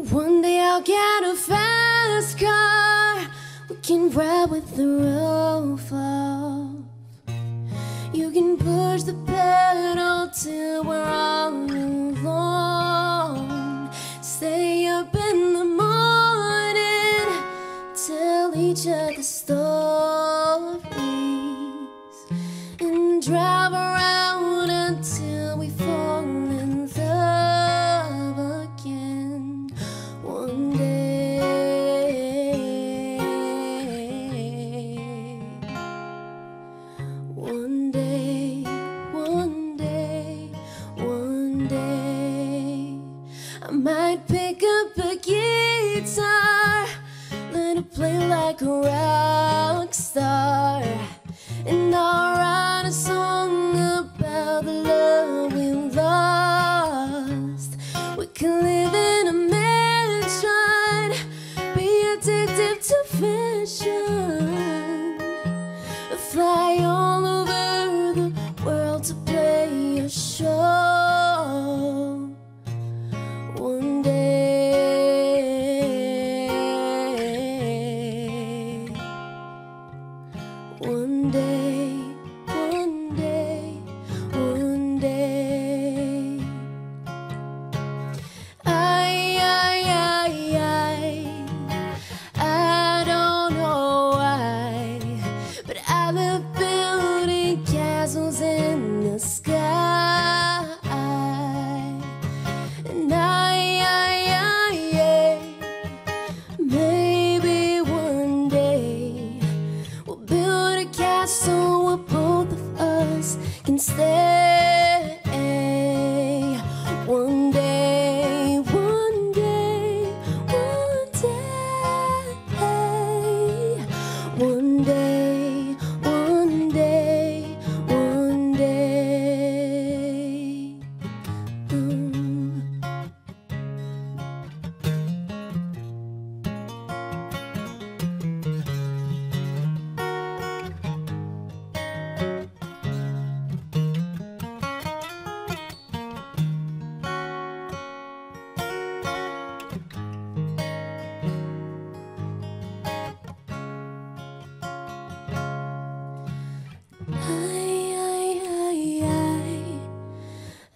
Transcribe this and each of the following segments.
One day I'll get a fast car. We can ride with the roof off. You can push the pedal till we're all alone. Stay up in the morning, tell each other stories, and drive around until we fall in love again. One day, one day, one day, one day, I might pick up a guitar, let it play like a rock star, and I'll write a song about the love we lost. We can live in a mansion, be addicted to fashion, fly all over the world to play a show. One day, one day, one day, one day. I don't know why, but I love building castles in the sky. And maybe one day we'll build a castle where both of us can stay. One day, one day, one day, one day, one day, one day.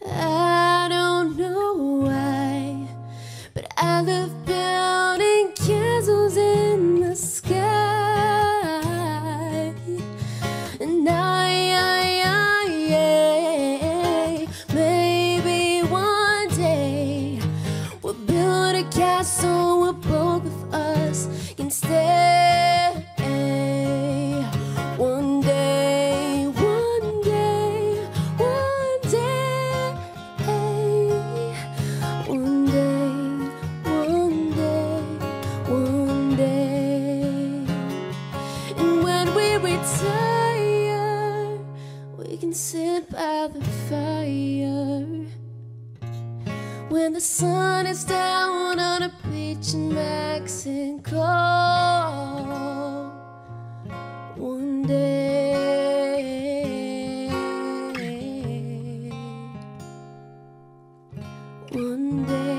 I don't know why, but I love building castles in the sky. And maybe one day we'll build a castle where both of us can stay. One day, one day, one day, one day, one day, one day. And when we retire, we can sit by the fire when the sun is down on a beach in Mexico. One day, one day.